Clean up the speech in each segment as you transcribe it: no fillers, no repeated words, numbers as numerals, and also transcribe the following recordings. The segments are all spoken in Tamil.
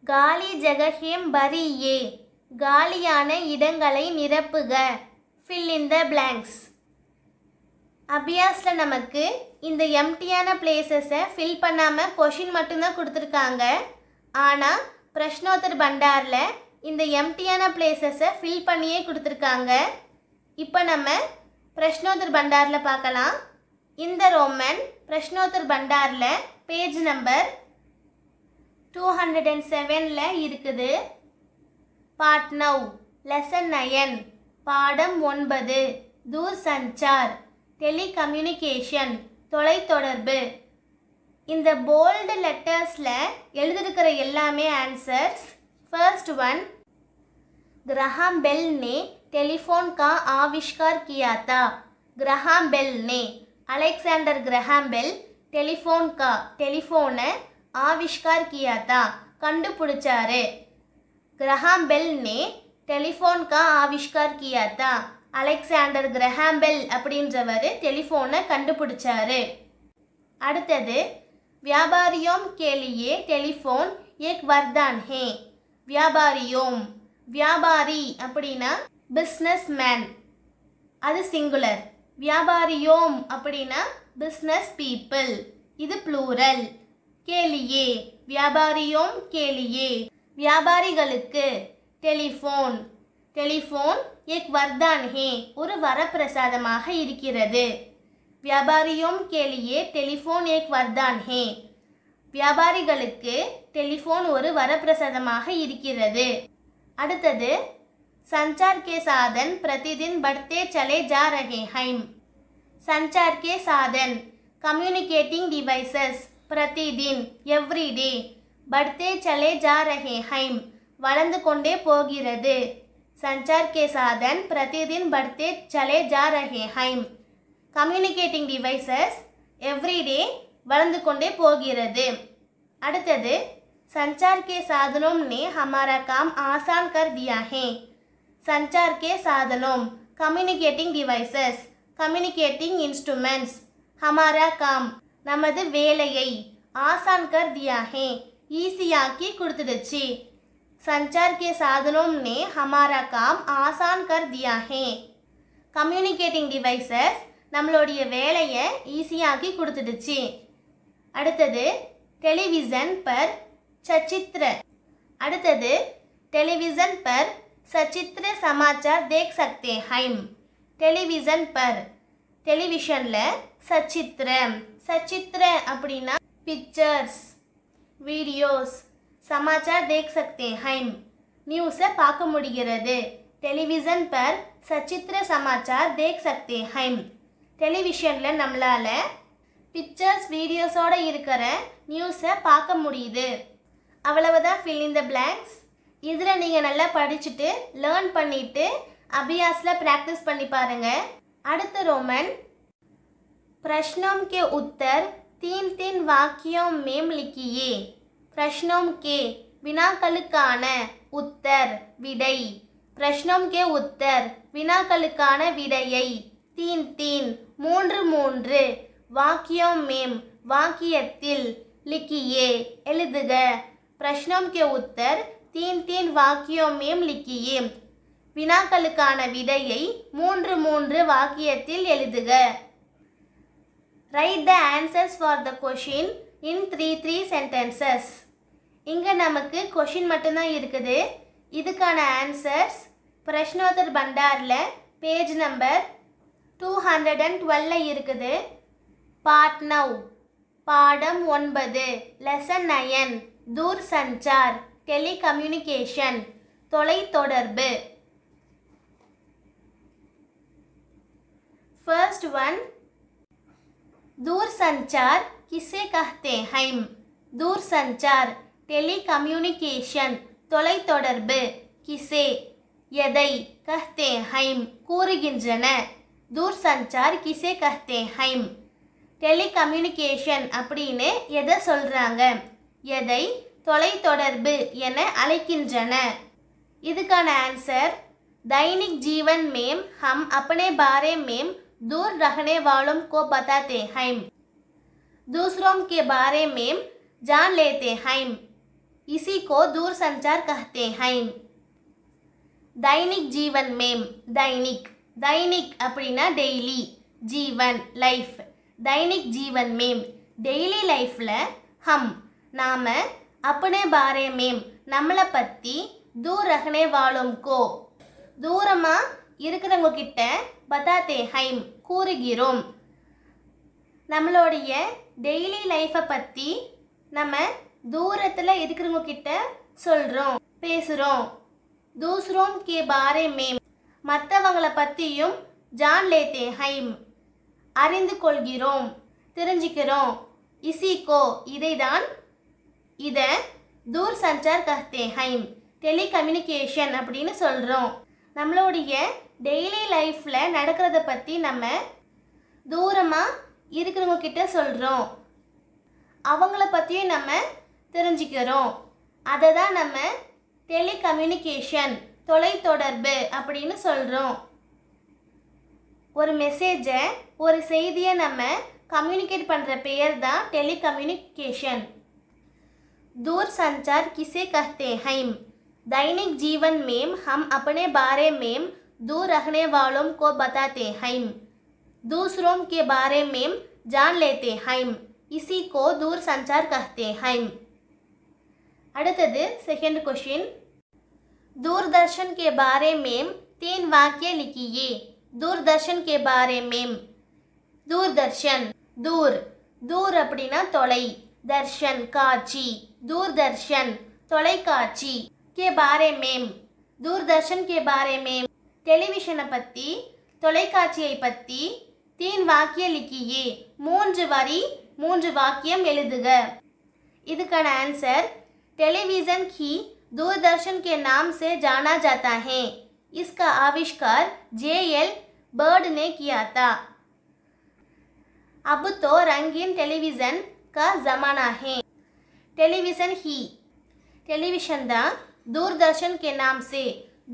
காலி ஜகஹேம் பரியே, காலியான இடங்களை நிரப்புக. Fill in the blanks. அபியாஸில் நமக்கு இந்த எம்டியான பிளேசஸை ஃபில் பண்ணாமல் கொஷின் மட்டும்தான் கொடுத்துருக்காங்க. ஆனால் பிரஷ்னோத்தர் பண்டாரில் இந்த எம்டியான பிளேசஸை ஃபில் பண்ணியே கொடுத்துருக்காங்க. இப்போ நம்ம பிரஷ்னோத்தர் பண்டாரில் பார்க்கலாம். இந்த ரோமன் பிரஷ்னோத்தர் பண்டாரில் பேஜ் நம்பர் 207 இருக்குது. பார்ட் நவ் லெசன் 9 பாடம் 9 தூர் சஞ்சார் டெலிகம்யூனிகேஷன் தொலைத்தொடர்பு. இந்த போல்டு லெட்டர்ஸில் எழுதிருக்கிற எல்லாமே answers. First one, Graham Bell ने टेलीफोन का आविष्कार किया था. ग्राहम बेल ने, अलेक्जेंडर ग्राहम बेल टेलीफोन का, टेलीफोனை आविष्कार किया था, கண்டுபிடிச்சாரு. ग्राहम बेल ने टेलीफोन का आविष्कार किया था. அலெக்சாண்டர் கிரஹாம் பெல் அப்படின்றவர் டெலிஃபோனை கண்டுபிடிச்சாரு. அடுத்தது, வியாபாரியோம் के लिए टेलीफोन एक वरदान है. வியாபாரியோம், வியாபாரி அப்படின்னா பிஸ்னஸ் மேன், அது சிங்குலர். வியாபாரியோம் அப்படின்னா பிஸ்னஸ் பீப்புள், இது ப்ளூரல். கேலியே, வியாபாரியோம் கேலியே, வியாபாரிகளுக்கு. டெலிஃபோன், டெலிஃபோன் एक वरदान है, ஒரு வரப்பிரசாதமாக இருக்கிறது. வியாபாரியோம் के लिए टेलीफोन एक वरदान है, வியாபாரிகளுக்கு டெலிஃபோன் ஒரு வரப்பிரசாதமாக இருக்கிறது. அடுத்தது, संचार के साधन प्रतिदिन बढ़ते चले जा रहे हैं. संचार के साधन कम्युनिकेटिंग डिवाइसेस प्रतिदिन एवरीडे बढ़ते चले जा रहे हैं, வளர்ந்து கொண்டே போகிறது. संचार के साधन प्रतिदिन बढ़ते चले जा रहे हैं. कम्युनिकेटिंग डिवाइसेस एवरीडे வளர்ந்து கொண்டே போகிறது. அடுத்தது, संचार के साधनों ने हमारा काम आसान कर दिया है. संचार के साधनों कम्युनिकेटिंग डिवाइसेस, कम्युनिकेटिंग इंस्ट्रूमेंट्स, हमारा काम நமது வேலையை आसान कर दिया है, ஈஸியாக்கி கொடுத்துடுச்சு. संचार के साधनों ने हमारा काम आसान कर दिया है. कम्युनिकेटिंग डिवाइसेस நம்மளுடைய வேலையை ஈஸியாக்கி கொடுத்துடுச்சு. அடுத்தது, டெலிவிஷன் பர் சச்சித்திர. அடுத்தது, டெலிவிஷன் பர் சச்சித்திர சமாச்சார் தேக் சக்தே ஹைம். டெலிவிஷன் பர், டெலிவிஷனில் சச்சித்திர. சச்சித்திர அப்படின்னா பிக்சர்ஸ், வீடியோஸ். சமாச்சார் தேக் சக்தே ஹைம், நியூஸை பார்க்க முடிகிறது. டெலிவிஷன் பர் சச்சித்திர சமாச்சார் தேக் சக்தே ஹைம், டெலிவிஷனில் நம்மளால் பிக்சர்ஸ் வீடியோஸோடு இருக்கிற நியூஸை பார்க்க முடியுது. அவ்வளவுதான் ஃபில் இன் த பிளாங்க்ஸ். இதில் நீங்கள் நல்லா படிச்சுட்டு லேர்ன் பண்ணிவிட்டு அபியாஸில் ப்ராக்டிஸ் பண்ணி பாருங்கள். அடுத்த ரோமன், प्रश्नों के उत्तर 3 वाक्यों में लिखिए. प्रश्नों के வினாக்களுக்கான உத்தர் விடை. प्रश्नों के उत्तर வினாக்களுக்கான விடையை 3 वाक्यों में வாக்கியத்தில் लिखिए எழுதுக. प्रश्नों के उत्तर 3 वाक्यों में लिखिए, வினாக்களுக்கான விடையை 3 வாக்கியத்தில் எழுதுக. Write the answers for the question in 3 sentences. இங்கே நமக்கு கொஷின் மட்டும்தான் இருக்குது. இதுக்கான ஆன்சர்ஸ் பிரஷ்னோத்தர் பண்டாரில் பேஜ் நம்பர் 212 இருக்குது. பார்ட் நவ் பாடம் 9 லெசன் 9 தூர் சஞ்சார் டெலிகம்யூனிகேஷன் தொலைத்தொடர்பு. फर्स्ट वन, दूर संचार किसे कहते हैं. दूर संचार टेलीकम्युनिकेशन தொலைத்தொடர்பு. किसे எதை, कहते हैं கூறுகின்றன. दूर संचार किसे कहते हैं, டெலிகம்யூனிகேஷன் அப்படின்னு எதை சொல்கிறாங்க, எதை தொலைத்தொடர்பு என அழைக்கின்றன. இதுக்கான ஆன்சர், दैनिक जीवन में हम अपने बारे में दूर रहने वालों को बताते हैं, दूसरों के बारे में जान लेते हैं. इसी को दूर संचार कहते हैं। दैनिक जीवन में दैनिक दैनिक அப்படினா டெய்லி जीवन लाइफ दैनिक जीवन में डेली लाइफல हम नाम अपने बारे में நம்மளை பற்றி दूर रखने वालों को दूरமா இருக்கிறவங்க கிட்ட बताते हैं கூறுகிறோம்। நம்மளுடைய டெய்லி லைஃபை பற்றி நம்ம தூரத்தில் இருக்கிறவங்க கிட்ட சொல்கிறோம் பேசுகிறோம்। दूसरों के बारे में மற்றவங்களை பற்றியும் जान लेते हैं அறிந்து கொள்கிறோம் தெரிஞ்சுக்கிறோம்। इसी को இதை தான் இதை दूर संचार कहते हैं டெலி கம்யூனிகேஷன் அப்படின்னு சொல்கிறோம்। நம்மளுடைய டெய்லி லைஃப்பில் நடக்கிறத பற்றி நம்ம தூரமாக இருக்கிறவங்க கிட்ட சொல்கிறோம் அவங்கள பற்றியும் நம்ம தெரிஞ்சுக்கிறோம்। அதை தான் நம்ம டெலி கம்யூனிகேஷன் தொலைத்தொடர்பு அப்படின்னு சொல்கிறோம்। ஒரு மெசேஜை ஒரு செய்தியை நம்ம கம்யூனிகேட் பண்ணுற பெயர் தான் டெலி கம்யூனிகேஷன்। दूर संचार किसे कहते हैं? दैनिक जीवन में हम अपने बारे में दूर रखने वालों को बताते हैं दूसरों के बारे में जान लेते हैं इसी को दूर संचार कहते हैं। அடுத்தது सेकंड क्वेश्चन दूरदर्शन के बारे में 3 वाक्य लिखिए। दूरदर्शन के बारे में दूरदर्शन दूर दूर அப்படினா தொலை दर्शन காட்சி दूरदर्शन தொலைக்காட்சி के बारे में दूरदर्शन के बारे में टेलीविजन பற்றி தொலைக்காட்சியை பற்றி 3 वाक्य लिखिए 3 வரி 3 वाक्यம் எழுதுக। இதுக்கான ஆன்சர் टेलीविज़न ही दूरदर्शन के नाम से जाना जाता है। इसका आविष्कार जे.एल. बर्ड ने किया था। अब तो रंगीन टेलीविज़न का ज़माना है। टेलीविज़न ही टेलीविज़न தான் दूरदर्शन के नाम से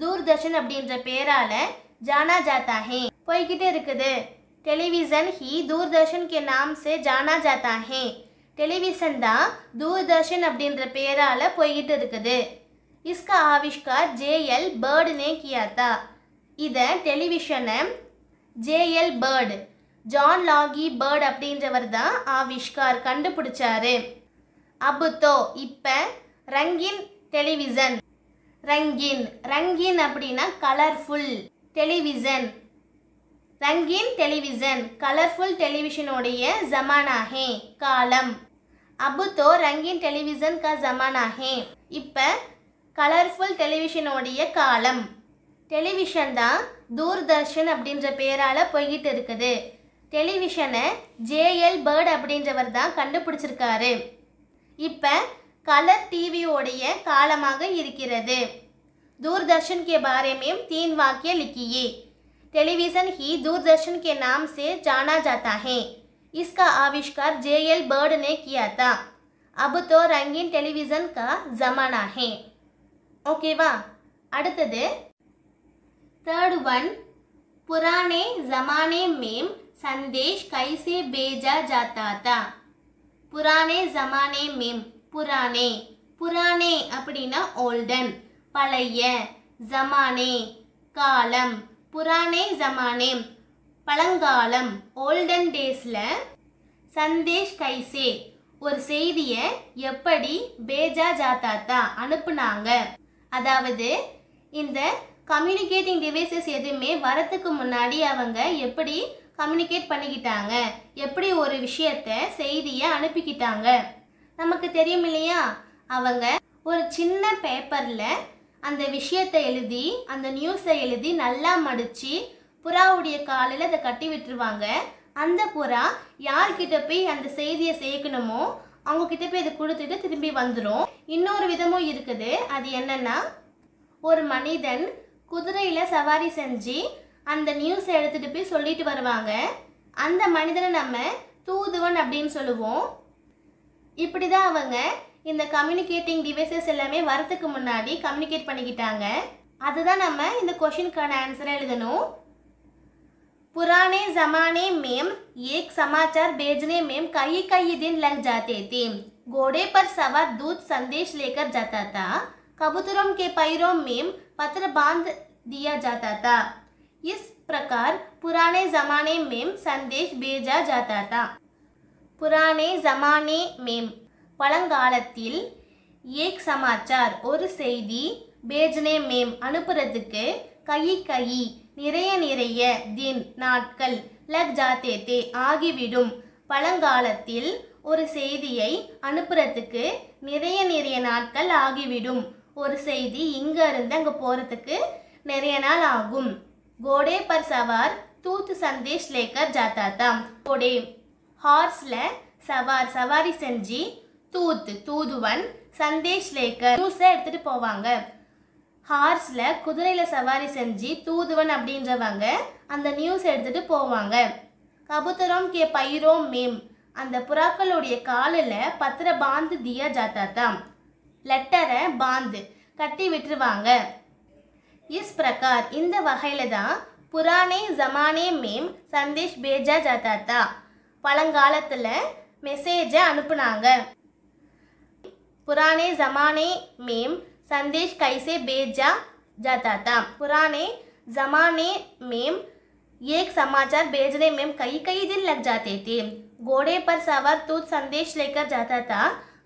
दूरदर्शन அப்படின்ற பேரால जाना जाता है போய்கிட்டே இருக்குது। टेलीविज़न ही दूरदर्शन के नाम से जाना जाता है टेलीविज़न தான் दूरदर्शन அப்படின்ற பேரால போய்கிட்டு இருக்குது। इसका आविष्कार जे.एल. बर्ड ने किया था। இதை டெலிவிஷனை जे.एल. बर्ड ஜான் லாகி பர்ட் அப்படின்றவர் தான் ஆவிஷ்கார் கண்டுபிடிச்சாரு। अब तो இப்போ ரங்கீன் டெலிவிஷன் ரங்கீன் ரங்கீன் அப்படின்னா கலர்ஃபுல் டெலிவிஷன் रंगीन टेलीविज़न कलरफुल टेलीविशनोடைய ज़माना है कालम। अब तो रंगीन टेलीविज़न का ज़माना है இப்போ கலர்ஃபுல் டெலிவிஷனோடைய காலம்। டெலிவிஷன் தான் தூர்தர்ஷன் அப்படின்ற பேரால போய்கிட்டு இருக்குது। டெலிவிஷனை जे.एल. बर्ड அப்படின்றவர் தான் கண்டுபிடிச்சிருக்காரு। இப்போ கலர் டிவியோடைய காலமாக இருக்கிறது। दूरदर्शन के बारे में 3 वाक्य लिखिए। टेलीविज़न ही दूरदर्शन के नाम से जाना जाता है। इसका आविष्कार जे.एल. बर्ड ने किया था। अब तो रंगीन टेलीविज़न का ज़माना है। ओकेवा அடுத்தது थर्ड वन पुराने ज़माने में संदेश कैसे भेजा जाता था। पुराने ज़माने में पुराने पुराने அப்படினா ओल्डन பழைய ज़माने காலம் पुराने ज़माने பழங்காலம் ஓல்டன் டேஸில் சந்தேஷ் கைசே ஒரு செய்தியை எப்படி பேஜா ஜாத்தாத்தா அனுப்புனாங்க। அதாவது இந்த கம்யூனிகேட்டிங் டிவைசஸ் எதுவுமே வரத்துக்கு முன்னாடி அவங்க எப்படி கம்யூனிகேட் பண்ணிக்கிட்டாங்க எப்படி ஒரு விஷயத்தை செய்தியை அனுப்பிக்கிட்டாங்க நமக்கு தெரியும் இல்லையா। அவங்க ஒரு சின்ன பேப்பரில் அந்த விஷயத்தை எழுதி அந்த நியூஸை எழுதி நல்லா மடித்து புறாவுடைய காலில் அதை கட்டி விட்டுருவாங்க। அந்த புறா யார்கிட்ட போய் அந்த செய்தியை சேர்க்கணுமோ அவங்கக்கிட்ட போய் அதை கொடுத்துட்டு திரும்பி வந்துடும்। இன்னொரு விதமும் இருக்குது அது என்னென்னா ஒரு மனிதன் குதிரையில் சவாரி செஞ்சு அந்த நியூஸை எடுத்துகிட்டு போய் சொல்லிட்டு வருவாங்க। அந்த மனிதனை நம்ம தூதுவன் அப்படின்னு சொல்லுவோம்। இப்படி தான் அவங்க இந்த கம்யூனிகேட்டிங் டிவைசஸ் எல்லாமே வரத்துக்கு முன்னாடி கம்யூனிகேட் பண்ணிக்கிட்டாங்க। அதுதான் நம்ம இந்த क्वेश्चनக்கான ஆன்சரை எழுதணும்। पुराने ज़माने में एक समाचार भेजने में कई दिन लग जाते थे। घोड़े पर सवार दूत संदेश लेकर जाता था। कबूतरों के पैरों में पत्र बांध दिया जाता था। इस प्रकार पुराने जमाने में संदेश भेजा जाता था। पुराने जमाने में பழங்காலத்தில் एक समाचार ஒரு செய்தி भेजने में அனுப்புறதுக்கு कई நிறைய दिन நாட்கள் लग जाते थे ஆகிவிடும்। பழங்காலத்தில் ஒரு செய்தியை அனுப்புறதுக்கு நிறைய நாட்கள் ஆகிவிடும்। ஒரு செய்தி இங்க இருந்து அங்க போறதுக்கு நிறைய நாள் ஆகும்। घोड़े पर सवार तूत संदेश लेकर जाता था। घोड़े ஹார்ஸ்ல சவார் சவாரி செஞ்சு தூத் தூதுவன் சந்தேஷ் லேக்கர் நியூஸை எடுத்துட்டு போவாங்க। ஹார்ஸ்ல குதிரையில சவாரி செஞ்சு தூதுவன் அப்படின்றவங்க அந்த நியூஸ் எடுத்துட்டு போவாங்க। கபூத்தரோம் கே பைரோம் மேம் அந்த புறாக்களுடைய காலில் பத்திர பாந்து தியா ஜாத்தா தா லெட்டரை பாந்து கட்டி விட்டுருவாங்க। इस प्रकार இந்த வகையில தான் புரானே ஜமானே மேம் சந்தேஷ் பேஜா ஜாத்தா தா பழங்காலத்தில் மெசேஜை அனுப்புனாங்க। पुराने ज़माने में संदेश कैसे भेजा जाता था। पुराने ज़माने में एक समाचार भेजने में कई दिन लग जाते थे। घोड़े पर सवार तूत संदेश लेकर जाता था।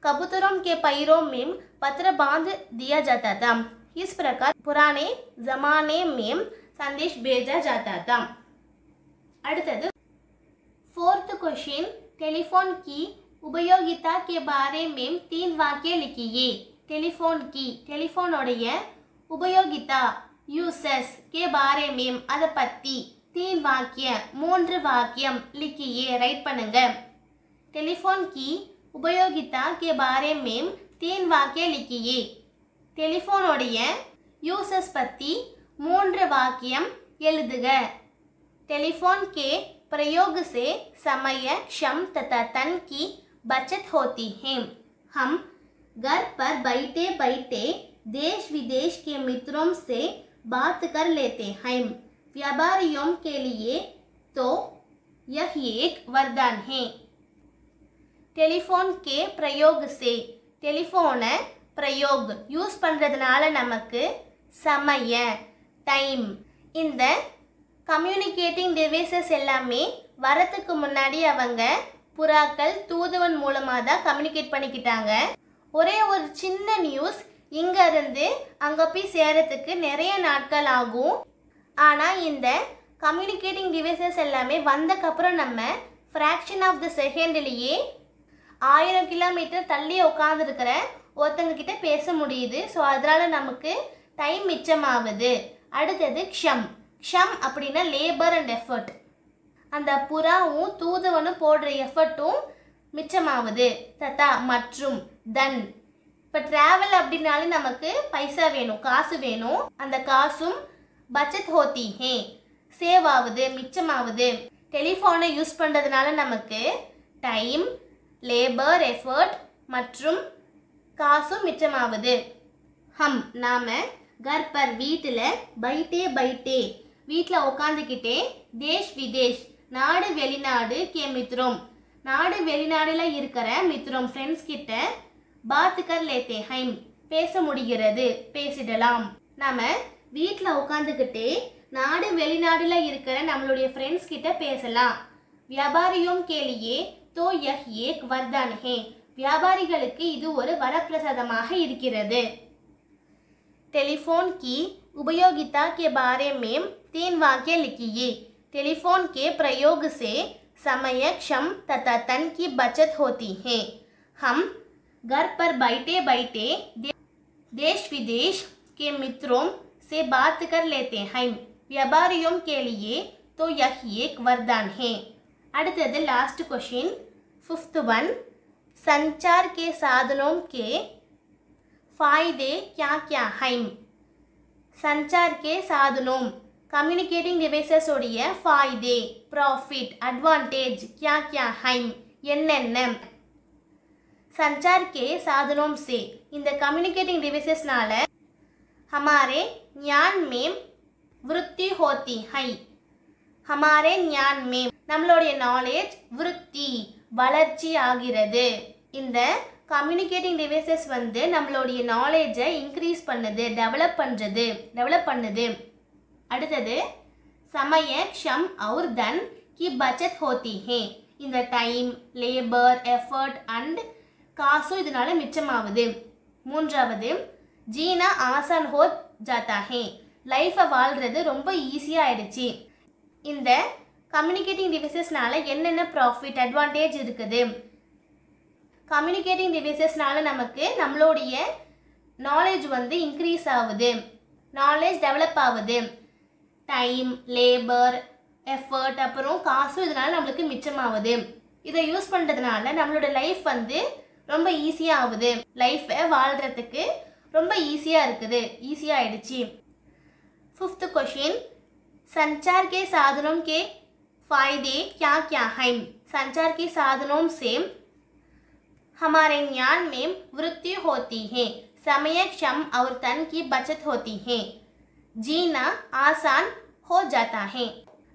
कबूतरों के पैरों में पत्र बांध दिया जाता था। इस प्रकार पुराने ज़माने में संदेश भेजा जाता था। அடுத்தது फोर्थ क्वेश्चन टेलीफोन की उपयोगिता के बारे में 3 वाक्य लिखिए। टेलीफोन की टेलीफोन उடைய उपयोगिता यूसेस के बारे में அத பத்தி 3 वाक्य 3 वाक्यम लिखिए राइट பண்ணுங்க। टेलीफोन की उपयोगिता के बारे में 3 वाक्य लिखिए। टेलीफोन உடைய யூசஸ் பத்தி 3 वाक्यम எழுதுக। टेलीफोन के प्रयोग से समय श्रम तथा धन की बचत होती है। हम घर पर बैठे बैठे देश विदेश के मित्रों से बात कर लेते हैं। व्यापारियों के लिए तो यह एक वरदान है। टेलीफोन के प्रयोग से टेलीफोन प्रयोग यूஸ் பண்றதுனால நமக்கு சமய டைம் இந்த கம்யூனிகேட்டிங் டிவைசஸ் எல்லாமே வரத்துக்கு முன்னாடி அவங்க புறாக்கள் தூதுவன் மூலமாக தான் கம்யூனிகேட் பண்ணிக்கிட்டாங்க। ஒரே ஒரு சின்ன நியூஸ் இங்கே இருந்து அங்கே போய் சேரத்துக்கு நிறைய நாட்கள் ஆகும்। ஆனால் இந்த கம்யூனிகேட்டிங் டிவைசஸ் எல்லாமே வந்தக்கப்புறம் நம்ம ஃப்ராக்ஷன் ஆஃப் த செகண்ட்லேயே 1000 கிலோமீட்டர் தள்ளி உட்காந்துருக்கிற ஒருத்தங்க கிட்ட பேச முடியுது। ஸோ அதனால் நமக்கு டைம் மிச்சமாகுது। அடுத்தது க்ஷம் க்ஷம் அப்படின்னா லேபர் அண்ட் எஃபர்ட் அந்த புறாவும் தூதுவனும் போடுற எஃபர்ட்டும் மிச்சமாகுது। தத்தா மற்றும் தன் இப்போ ட்ராவல் அப்படின்னாலே நமக்கு பைசா வேணும் காசு வேணும் அந்த காசும் பச்சத் ஹோத்தி ஹே சேவ் ஆகுது மிச்சமாகுது। டெலிஃபோனை யூஸ் பண்ணுறதுனால நமக்கு டைம் லேபர் எஃபர்ட் மற்றும் காசும் மிச்சமாகுது। ஹம் நாம घर पर வீட்டில் बैठे बैठे வீட்டில் உட்காந்துக்கிட்டே தேஷ் விதேஷ் நாடு வெளிநாடு கே மித்ரோம் நாடு வெளிநாடுல இருக்கிற மித்ரோம் ஃப்ரெண்ட்ஸ் கிட்ட பாத் கர் லேத்தே ஹைம் பேச முடிகிறது பேசிடலாம்। நாம வீட்டில் உட்காந்துக்கிட்டே நாடு வெளிநாடுல இருக்கிற நம்மளுடைய ஃப்ரெண்ட்ஸ் கிட்ட பேசலாம்। வியாபாரியோம் கேலியே தோ யஹ் ஏக் வர்தான் ஹே வியாபாரிகளுக்கு இது ஒரு வரப்பிரசாதமாக இருக்கிறது। टेलीफोन की उपयोगिता के बारे में 3 वाक्य लिखिए। टेलीफोन के प्रयोग से समय श्रम तथा धन की बचत होती है। हम घर पर बैठे बैठे देश विदेश के मित्रों से बात कर लेते हैं। व्यापारियों के लिए तो यह एक वरदान है। அடுத்தது लास्ट क्वेश्चन 5th वन संचार के साधनों के फायदे क्या क्या हैं। संचार के साधनों कम्युनिकेटिंग डिवाइसेस उடைய फायदे प्रॉफिट एडवांटेज क्या क्या हैं என்னென்ன। संचार के साधनों से இந்த कम्युनिकेटिंग डिवाइसेसனால हमारे ज्ञान में वृद्धि होती है। हमारे ज्ञान में நம்மளுடைய நாலேஜ் விருத்தி வளர்ச்சி ஆகிறது। இந்த கம்யூனிகேட்டிங் டிவைசஸ் வந்து நம்மளுடைய நாலேஜை இன்க்ரீஸ் பண்ணுது, டெவலப் பண்ணுது. அடுத்தது समय क्षम और धन की बचत होती है. இந்த டைம், லேபர், எஃபர்ட் அண்ட் காசு இதனால மிச்சமாகுது. மூன்றாவது ஜீனா ஆசான் ஹோ ஜாத்தா ஹே. லைஃப்பை வாழ்கிறது ரொம்ப ஈஸியாக ஆயிடுச்சு. இந்த கம்யூனிகேட்டிங் டிவைசஸ்னால என்னென்ன ப்ராஃபிட் அட்வான்டேஜ் இருக்குது? கம்யூனிகேட்டிங் டிவைசஸ்னால நமக்கு நம்மளுடைய நாலேஜ் வந்து இன்க்ரீஸ் ஆகுது, நாலேஜ் டெவலப் ஆகுது. டைம், லேபர், எஃபர்ட் அப்புறம் காசு இதனால நம்மளுக்கு மிச்சமாகுது. இதை யூஸ் பண்ணுறதுனால நம்மளோட லைஃப் வந்து ரொம்ப ஈஸியாக ஆகுது. லைஃப்பை வாழ்கிறதுக்கு ரொம்ப ஈஸியாக இருக்குது, ஈஸியாக ஆயிடுச்சு. 5th क्वेश्चन, संचार के साधनों के फायदे क्या क्या हैं? संचार के साधनों से हमारे ज्ञान में वृद्धि होती है, समय क्षम और धन की बचत होती है, जीना आसान हो जाता है.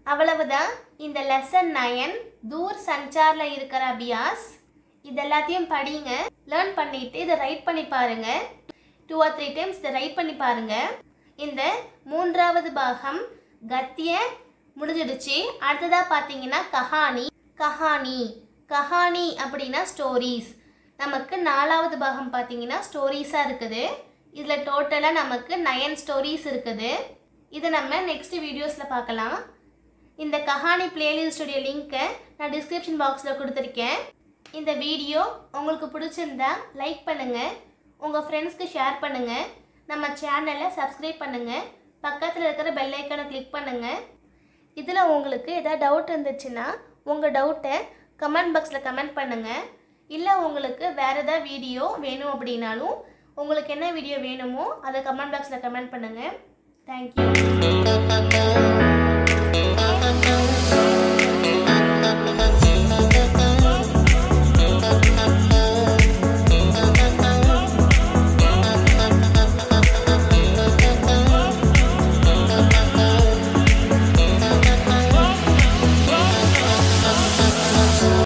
அவ்வளவுதான் இந்த லெசன் 9 தூர் சஞ்சாரில் இருக்கிற அபியாஸ். இதெல்லாத்தையும் படிங்க, லேர்ன் பண்ணிவிட்டு இதை ரைட் பண்ணி பாருங்கள். 2 or 3 times இதை ரைட் பண்ணி பாருங்கள். இந்த 3வது பாகம் கத்திய முடிஞ்சிடுச்சு. அடுத்ததாக பார்த்தீங்கன்னா கஹானி அப்படின்னா ஸ்டோரிஸ். நமக்கு 4வது பாகம் பார்த்தீங்கன்னா ஸ்டோரிஸாக இருக்குது. இதில் டோட்டலாக நமக்கு 9 ஸ்டோரிஸ் இருக்குது. இதை நம்ம நெக்ஸ்ட் வீடியோஸில் பார்க்கலாம். இந்த கஹானி பிளேலிஸ்டுடைய லிங்க்கை நான் டிஸ்கிரிப்ஷன் பாக்ஸில் கொடுத்துருக்கேன். இந்த வீடியோ உங்களுக்கு பிடிச்சிருந்தா லைக் பண்ணுங்கள், உங்கள் ஃப்ரெண்ட்ஸ்க்கு ஷேர் பண்ணுங்கள், நம்ம சேனலை சப்ஸ்கிரைப் பண்ணுங்கள், பக்கத்தில் இருக்கிற பெல் ஐக்கானை கிளிக் பண்ணுங்கள். இதில் உங்களுக்கு எதாவது டவுட் இருந்துச்சுன்னா உங்கள் டவுட்டை கமெண்ட் பாக்ஸில் கமெண்ட் பண்ணுங்கள். இல்லை உங்களுக்கு வேறு எதாவது வீடியோ வேணும் அப்படின்னாலும் உங்களுக்கு என்ன வீடியோ வேணுமோ அதை கமெண்ட் பாக்ஸில் கமெண்ட் பண்ணுங்கள். தேங்க்யூ.